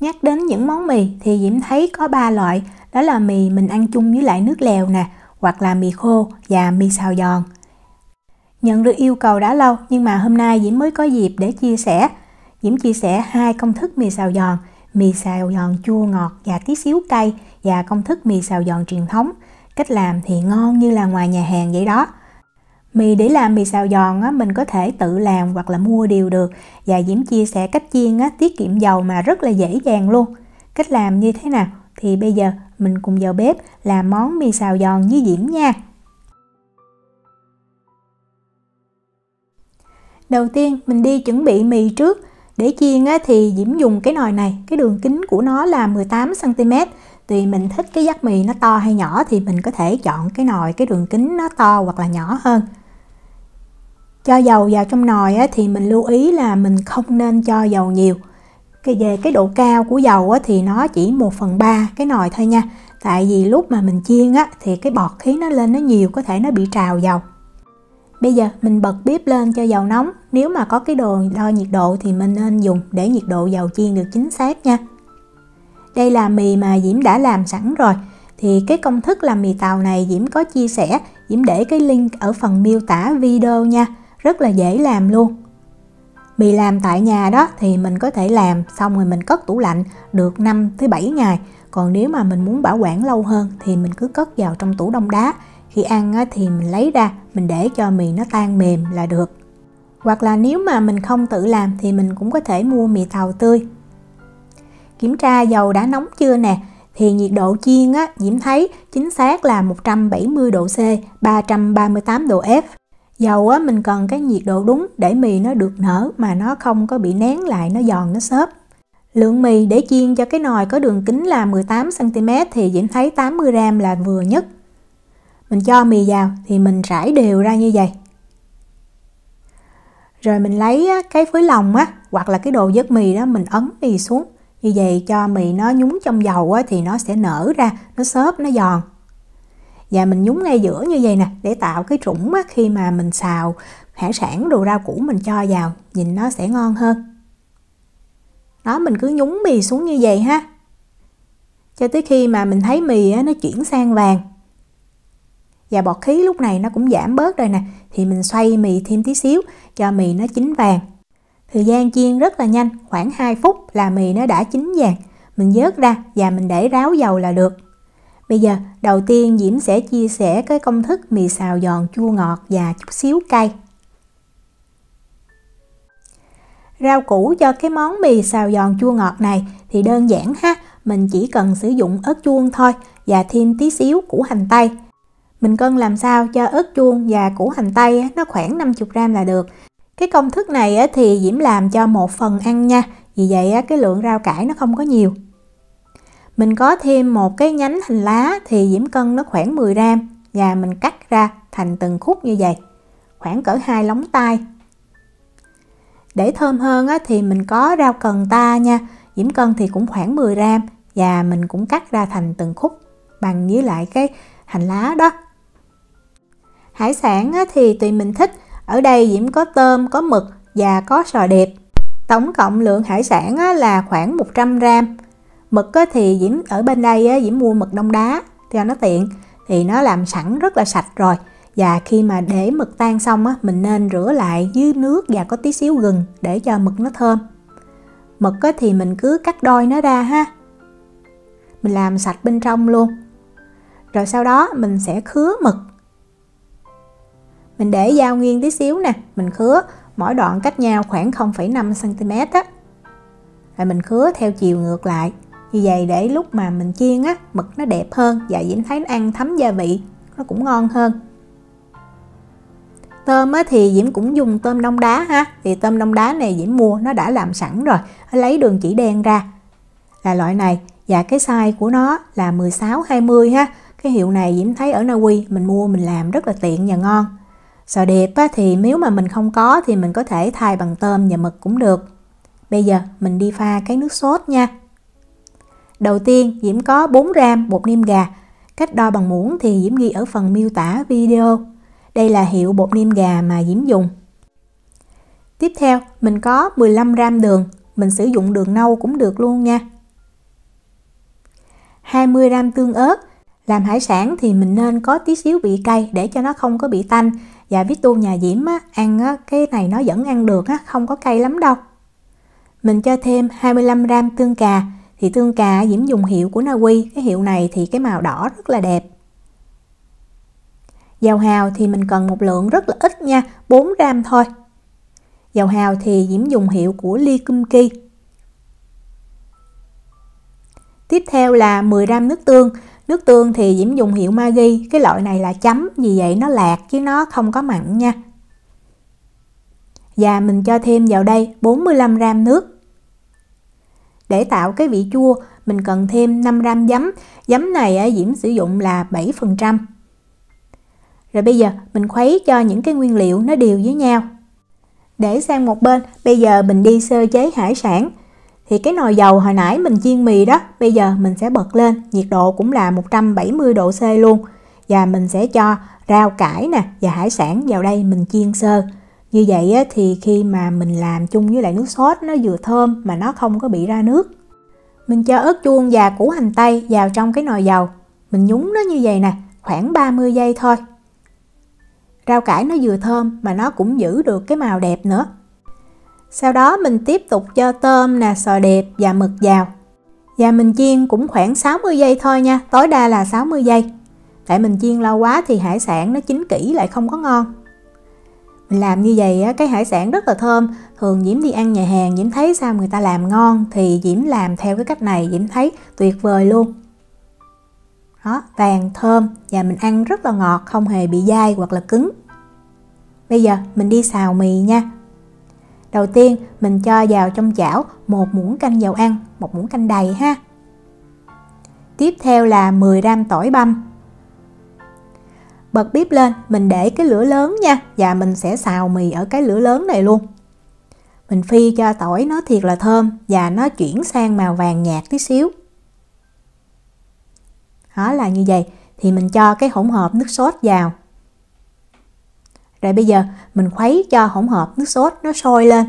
Nhắc đến những món mì thì Diễm thấy có 3 loại, đó là mì mình ăn chung với lại nước lèo nè, hoặc là mì khô và mì xào giòn. Nhận được yêu cầu đã lâu nhưng mà hôm nay Diễm mới có dịp để chia sẻ. Diễm chia sẻ 2 công thức mì xào giòn chua ngọt và tí xíu cay, và công thức mì xào giòn truyền thống. Cách làm thì ngon như là ngoài nhà hàng vậy đó. Mì để làm mì xào giòn á, mình có thể tự làm hoặc là mua đều được. Và Diễm chia sẻ cách chiên á, tiết kiệm dầu mà rất là dễ dàng luôn. Cách làm như thế nào? Thì bây giờ mình cùng vào bếp làm món mì xào giòn với Diễm nha. Đầu tiên mình đi chuẩn bị mì trước. Để chiên á, thì Diễm dùng cái nồi này, cái đường kính của nó là 18 cm. Tùy mình thích cái vắt mì nó to hay nhỏ thì mình có thể chọn cái nồi cái đường kính nó to hoặc là nhỏ hơn. Cho dầu vào trong nồi á, thì mình lưu ý là mình không nên cho dầu nhiều. Về cái độ cao của dầu á, thì nó chỉ 1/3 cái nồi thôi nha. Tại vì lúc mà mình chiên á, thì cái bọt khí nó lên nó nhiều, có thể nó bị trào dầu. Bây giờ mình bật bếp lên cho dầu nóng. Nếu mà có cái đồ đo nhiệt độ thì mình nên dùng để nhiệt độ dầu chiên được chính xác nha. Đây là mì mà Diễm đã làm sẵn rồi. Thì cái công thức làm mì tàu này Diễm có chia sẻ. Diễm để cái link ở phần miêu tả video nha. Rất là dễ làm luôn. Mì làm tại nhà đó thì mình có thể làm xong rồi mình cất tủ lạnh được 5 tới 7 ngày. Còn nếu mà mình muốn bảo quản lâu hơn thì mình cứ cất vào trong tủ đông đá. Khi ăn thì mình lấy ra, mình để cho mì nó tan mềm là được. Hoặc là nếu mà mình không tự làm thì mình cũng có thể mua mì tàu tươi. Kiểm tra dầu đã nóng chưa nè. Thì nhiệt độ chiên Diễm thấy chính xác là 170 độ C, 338 độ F. Dầu mình cần cái nhiệt độ đúng để mì nó được nở mà nó không có bị nén lại, nó giòn, nó xốp. Lượng mì để chiên cho cái nồi có đường kính là 18 cm thì Diễm thấy 80 g là vừa nhất. Mình cho mì vào thì mình rải đều ra như vậy. Rồi mình lấy cái phới lòng hoặc là cái đồ vớt mì đó, mình ấn mì xuống. Như vậy cho mì nó nhúng trong dầu thì nó sẽ nở ra, nó xốp, nó giòn. Và mình nhúng ngay giữa như vậy nè, để tạo cái trũng khi mà mình xào hải sản, đồ rau củ mình cho vào, nhìn nó sẽ ngon hơn. Đó, mình cứ nhúng mì xuống như vậy ha. Cho tới khi mà mình thấy mì nó chuyển sang vàng. Và bọt khí lúc này nó cũng giảm bớt rồi nè. Thì mình xoay mì thêm tí xíu cho mì nó chín vàng. Thời gian chiên rất là nhanh, khoảng 2 phút là mì nó đã chín vàng. Mình vớt ra và mình để ráo dầu là được. Bây giờ đầu tiên Diễm sẽ chia sẻ cái công thức mì xào giòn chua ngọt và chút xíu cay. Rau củ cho cái món mì xào giòn chua ngọt này thì đơn giản ha. Mình chỉ cần sử dụng ớt chuông thôi và thêm tí xíu củ hành tây. Mình cân làm sao cho ớt chuông và củ hành tây nó khoảng 50 g là được. Cái công thức này thì Diễm làm cho 1 phần ăn nha. Vì vậy cái lượng rau cải nó không có nhiều. Mình có thêm một cái nhánh hành lá thì Diễm cân nó khoảng 10 g. Và mình cắt ra thành từng khúc như vậy. Khoảng cỡ 2 lóng tay. Để thơm hơn thì mình có rau cần ta nha. Diễm cân thì cũng khoảng 10 g. Và mình cũng cắt ra thành từng khúc bằng với lại cái hành lá đó. Hải sản thì tùy mình thích. Ở đây Diễm có tôm, có mực và có sò điệp. Tổng cộng lượng hải sản là khoảng 100 g. Mực thì Diễm ở bên đây Diễm mua mực đông đá cho nó tiện. Thì nó làm sẵn rất là sạch rồi. Và khi mà để mực tan xong mình nên rửa lại dưới nước và có tí xíu gừng để cho mực nó thơm. Mực thì mình cứ cắt đôi nó ra ha. Mình làm sạch bên trong luôn. Rồi sau đó mình sẽ khứa mực. Mình để dao nghiêng tí xíu nè, mình khứa mỗi đoạn cách nhau khoảng 0,5 cm Rồi mình khứa theo chiều ngược lại. Như vậy để lúc mà mình chiên mực nó đẹp hơn và Diễm thấy nó ăn thấm gia vị, nó cũng ngon hơn. Tôm thì Diễm cũng dùng tôm đông đá ha. Thì tôm đông đá này Diễm mua nó đã làm sẵn rồi, lấy đường chỉ đen ra là loại này. Và cái size của nó là 16-20 ha. Cái hiệu này Diễm thấy ở Na Uy mình mua mình làm rất là tiện và ngon. Sò điệp thì nếu mà mình không có thì mình có thể thay bằng tôm và mực cũng được. Bây giờ mình đi pha cái nước sốt nha. Đầu tiên Diễm có 4 g bột nêm gà. Cách đo bằng muỗng thì Diễm ghi ở phần miêu tả video. Đây là hiệu bột nêm gà mà Diễm dùng. Tiếp theo mình có 15 g đường. Mình sử dụng đường nâu cũng được luôn nha. 20g tương ớt. Làm hải sản thì mình nên có tí xíu vị cay để cho nó không có bị tanh. Và Vito nhà Diễm á, ăn á, cái này nó vẫn ăn được á, không có cay lắm đâu. Mình cho thêm 25g tương cà. Thì tương cà Diễm dùng hiệu của Na Uy. Cái hiệu này thì cái màu đỏ rất là đẹp. Dầu hào thì mình cần một lượng rất là ít nha, 4g thôi. Dầu hào thì Diễm dùng hiệu của Lee Kum Ki. Tiếp theo là 10g nước tương. Nước tương thì Diễm dùng hiệu Maggi. Cái loại này là chấm, vì vậy nó lạc chứ nó không có mặn nha. Và mình cho thêm vào đây 45g nước. Để tạo cái vị chua, mình cần thêm 5g giấm. Giấm này Diễm sử dụng là 7%. Rồi bây giờ mình khuấy cho những cái nguyên liệu nó đều với nhau. Để sang một bên, bây giờ mình đi sơ chế hải sản. Thì cái nồi dầu hồi nãy mình chiên mì đó, bây giờ mình sẽ bật lên, nhiệt độ cũng là 170 độ C luôn. Và mình sẽ cho rau cải nè và hải sản vào đây mình chiên sơ. Như vậy thì khi mà mình làm chung với lại nước sốt nó vừa thơm mà nó không có bị ra nước. Mình cho ớt chuông và củ hành tây vào trong cái nồi dầu. Mình nhúng nó như vậy nè, khoảng 30 giây thôi. Rau cải nó vừa thơm mà nó cũng giữ được cái màu đẹp nữa. Sau đó mình tiếp tục cho tôm nè, sò điệp và mực vào. Và mình chiên cũng khoảng 60 giây thôi nha, tối đa là 60 giây. Tại mình chiên lâu quá thì hải sản nó chín kỹ lại không có ngon. Mình làm như vậy cái hải sản rất là thơm. Thường Diễm đi ăn nhà hàng, Diễm thấy sao người ta làm ngon thì Diễm làm theo cái cách này, Diễm thấy tuyệt vời luôn. Đó, vàng thơm và mình ăn rất là ngọt, không hề bị dai hoặc là cứng. Bây giờ mình đi xào mì nha. Đầu tiên mình cho vào trong chảo 1 muỗng canh dầu ăn, 1 muỗng canh đầy ha. Tiếp theo là 10g tỏi băm. Bật bếp lên, mình để cái lửa lớn nha, và mình sẽ xào mì ở cái lửa lớn này luôn. Mình phi cho tỏi nó thiệt là thơm và nó chuyển sang màu vàng nhạt tí xíu. Đó là như vậy, thì mình cho cái hỗn hợp nước sốt vào. Rồi bây giờ mình khuấy cho hỗn hợp nước sốt nó sôi lên.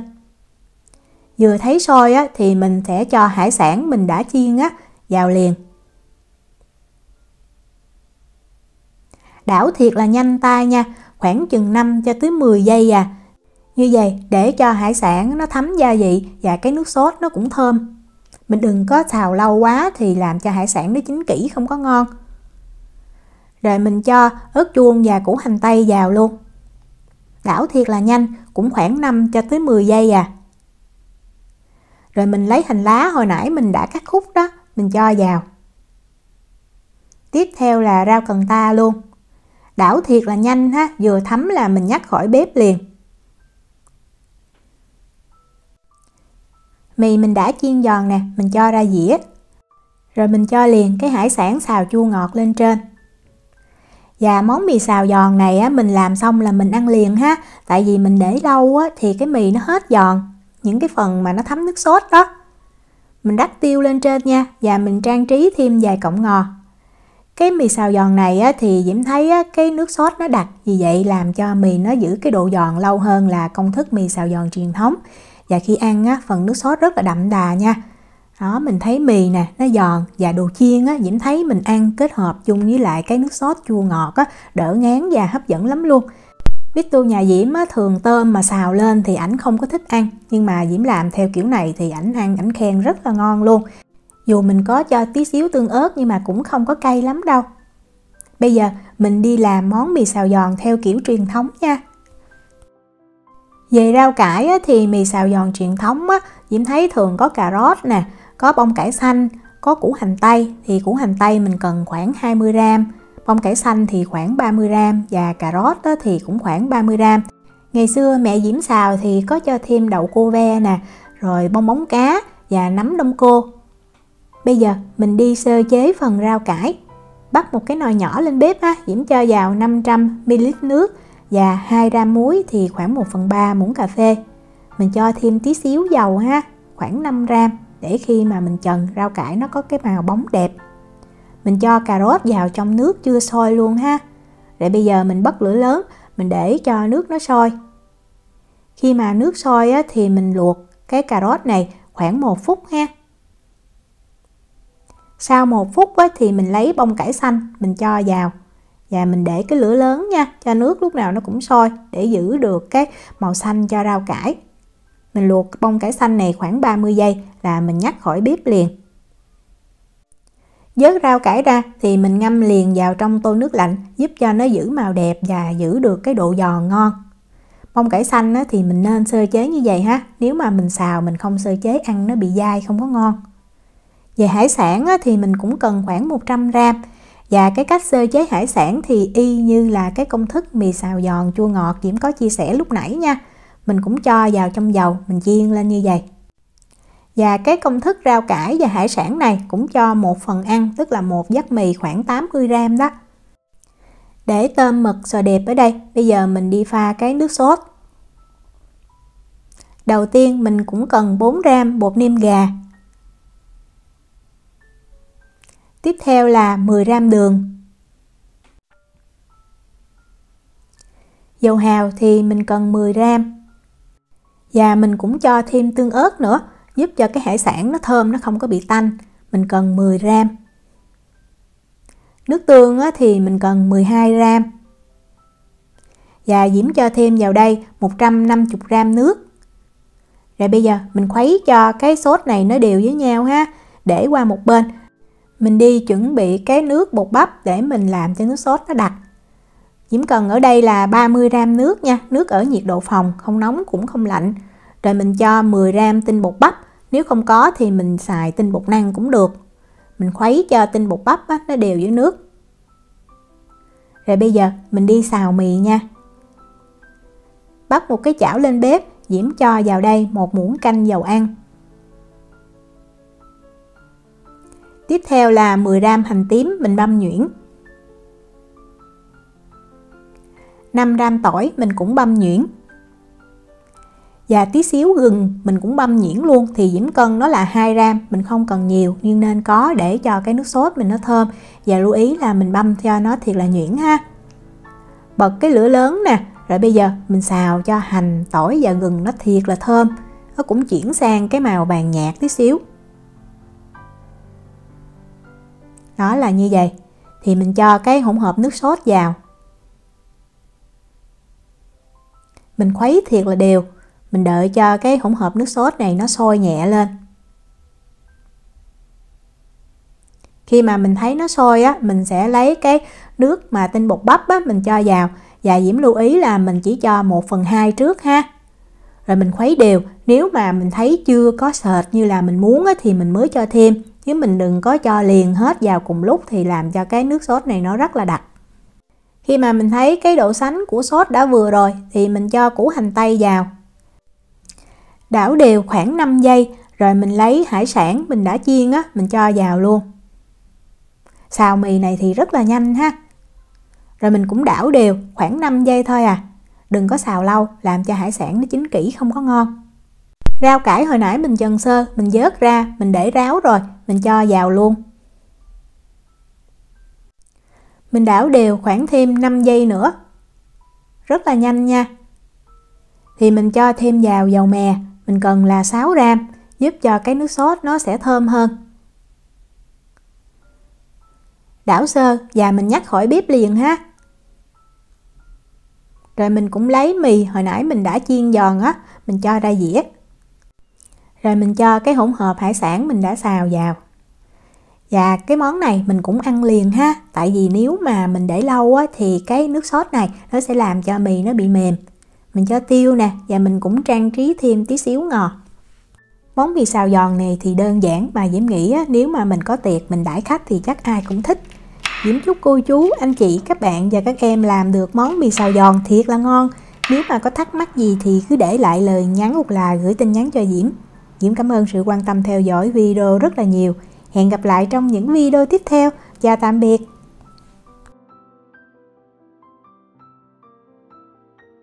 Vừa thấy sôi thì mình sẽ cho hải sản mình đã chiên vào liền. Đảo thiệt là nhanh tay nha, khoảng chừng 5 cho tới 10 giây à. Như vậy để cho hải sản nó thấm gia vị và cái nước sốt nó cũng thơm. Mình đừng có xào lâu quá thì làm cho hải sản nó chín kỹ không có ngon. Rồi mình cho ớt chuông và củ hành tây vào luôn. Đảo thiệt là nhanh, cũng khoảng 5 cho tới 10 giây à. Rồi mình lấy hành lá hồi nãy mình đã cắt khúc đó, mình cho vào. Tiếp theo là rau cần ta luôn. Đảo thiệt là nhanh ha, vừa thấm là mình nhắc khỏi bếp liền. Mì mình đã chiên giòn nè, mình cho ra dĩa. Rồi mình cho liền cái hải sản xào chua ngọt lên trên. Và món mì xào giòn này mình làm xong là mình ăn liền ha. Tại vì mình để lâu thì cái mì nó hết giòn, những cái phần mà nó thấm nước sốt đó. Mình rắc tiêu lên trên nha, và mình trang trí thêm vài cọng ngò. Cái mì xào giòn này thì Diễm thấy cái nước sốt nó đặc, vì vậy làm cho mì nó giữ cái độ giòn lâu hơn là công thức mì xào giòn truyền thống. Và khi ăn phần nước sốt rất là đậm đà nha. Đó, mình thấy mì nè, nó giòn và đồ chiên Diễm thấy mình ăn kết hợp chung với lại cái nước sốt chua ngọt đỡ ngán và hấp dẫn lắm luôn. Vito nhà Diễm thường tôm mà xào lên thì ảnh không có thích ăn, nhưng mà Diễm làm theo kiểu này thì ảnh ăn, ảnh khen rất là ngon luôn. Dù mình có cho tí xíu tương ớt nhưng mà cũng không có cay lắm đâu. Bây giờ mình đi làm món mì xào giòn theo kiểu truyền thống nha. Về rau cải thì mì xào giòn truyền thống Diễm thấy thường có cà rốt nè, có bông cải xanh, có củ hành tây. Thì củ hành tây mình cần khoảng 20g, bông cải xanh thì khoảng 30g và cà rốt thì cũng khoảng 30g. Ngày xưa mẹ Diễm xào thì có cho thêm đậu cô ve nè, rồi bong bóng cá và nấm đông cô. Bây giờ mình đi sơ chế phần rau cải. Bắt một cái nồi nhỏ lên bếp Diễm cho vào 500ml nước và 2g muối thì khoảng 1/3 muỗng cà phê. Mình cho thêm tí xíu dầu khoảng 5g để khi mà mình trần rau cải nó có cái màu bóng đẹp. Mình cho cà rốt vào trong nước chưa sôi luôn Rồi bây giờ mình bật lửa lớn, mình để cho nước nó sôi. Khi mà nước sôi thì mình luộc cái cà rốt này khoảng 1 phút Sau 1 phút thì mình lấy bông cải xanh mình cho vào. Và mình để cái lửa lớn nha, cho nước lúc nào nó cũng sôi để giữ được cái màu xanh cho rau cải. Mình luộc bông cải xanh này khoảng 30 giây là mình nhắc khỏi bếp liền. Vớt rau cải ra thì mình ngâm liền vào trong tô nước lạnh, giúp cho nó giữ màu đẹp và giữ được cái độ giòn ngon. Bông cải xanh thì mình nên sơ chế như vậy ha. Nếu mà mình xào mình không sơ chế ăn nó bị dai không có ngon. Về hải sản thì mình cũng cần khoảng 100g. Và cái cách sơ chế hải sản thì y như là cái công thức mì xào giòn chua ngọt Diễm có chia sẻ lúc nãy nha. Mình cũng cho vào trong dầu, mình chiên lên như vậy. Và cái công thức rau cải và hải sản này cũng cho 1 phần ăn, tức là 1 vắt mì khoảng 80g đó. Để tôm mực sò điệp ở đây, bây giờ mình đi pha cái nước sốt. Đầu tiên mình cũng cần 4g bột nêm gà. Tiếp theo là 10g đường. Dầu hào thì mình cần 10g. Và mình cũng cho thêm tương ớt nữa, giúp cho cái hải sản nó thơm, nó không có bị tanh. Mình cần 10g. Nước tương thì mình cần 12g. Và Diễm cho thêm vào đây 150g nước. Rồi bây giờ mình khuấy cho cái sốt này nó đều với nhau ha. Để qua một bên. Mình đi chuẩn bị cái nước bột bắp để mình làm cho nước sốt nó đặc. Diễm cần ở đây là 30g nước nha. Nước ở nhiệt độ phòng, không nóng cũng không lạnh. Rồi mình cho 10g tinh bột bắp. Nếu không có thì mình xài tinh bột năng cũng được. Mình khuấy cho tinh bột bắp nó đều với nước. Rồi bây giờ mình đi xào mì nha. Bắt một cái chảo lên bếp, Diễm cho vào đây 1 muỗng canh dầu ăn. Tiếp theo là 10g hành tím mình băm nhuyễn. 5g tỏi mình cũng băm nhuyễn. Và tí xíu gừng mình cũng băm nhuyễn luôn. Thì Diễm cân nó là 2g, mình không cần nhiều nhưng nên có để cho cái nước sốt mình nó thơm. Và lưu ý là mình băm cho nó thiệt là nhuyễn ha. Bật cái lửa lớn nè. Rồi bây giờ mình xào cho hành, tỏi và gừng nó thiệt là thơm. Nó cũng chuyển sang cái màu vàng nhạt tí xíu. Đó là như vậy. Thì mình cho cái hỗn hợp nước sốt vào. Mình khuấy thiệt là đều. Mình đợi cho cái hỗn hợp nước sốt này nó sôi nhẹ lên. Khi mà mình thấy nó sôi mình sẽ lấy cái nước mà tinh bột bắp mình cho vào. Và Diễm lưu ý là mình chỉ cho 1/2 trước ha. Rồi mình khuấy đều. Nếu mà mình thấy chưa có sệt như là mình muốn thì mình mới cho thêm. Chứ mình đừng có cho liền hết vào cùng lúc thì làm cho cái nước sốt này nó rất là đặc. Khi mà mình thấy cái độ sánh của sốt đã vừa rồi thì mình cho củ hành tây vào. Đảo đều khoảng 5 giây rồi mình lấy hải sản mình đã chiên mình cho vào luôn. Xào mì này thì rất là nhanh ha. Rồi mình cũng đảo đều khoảng 5 giây thôi à. Đừng có xào lâu làm cho hải sản nó chín kỹ không có ngon. Rau cải hồi nãy mình trần sơ, mình vớt ra, mình để ráo rồi, mình cho vào luôn. Mình đảo đều khoảng thêm 5 giây nữa. Rất là nhanh nha. Thì mình cho thêm vào dầu mè, mình cần là 6g, giúp cho cái nước sốt nó sẽ thơm hơn. Đảo sơ và mình nhắc khỏi bếp liền ha. Rồi mình cũng lấy mì hồi nãy mình đã chiên giòn mình cho ra dĩa. Rồi mình cho cái hỗn hợp hải sản mình đã xào vào. Và cái món này mình cũng ăn liền ha. Tại vì nếu mà mình để lâu thì cái nước sốt này nó sẽ làm cho mì nó bị mềm. Mình cho tiêu nè và mình cũng trang trí thêm tí xíu ngọt. Món mì xào giòn này thì đơn giản mà Diễm nghĩ nếu mà mình có tiệc mình đãi khách thì chắc ai cũng thích. Diễm chúc cô chú, anh chị, các bạn và các em làm được món mì xào giòn thiệt là ngon. Nếu mà có thắc mắc gì thì cứ để lại lời nhắn hoặc là gửi tin nhắn cho Diễm. Diễm cảm ơn sự quan tâm theo dõi video rất là nhiều. Hẹn gặp lại trong những video tiếp theo. Chào tạm biệt.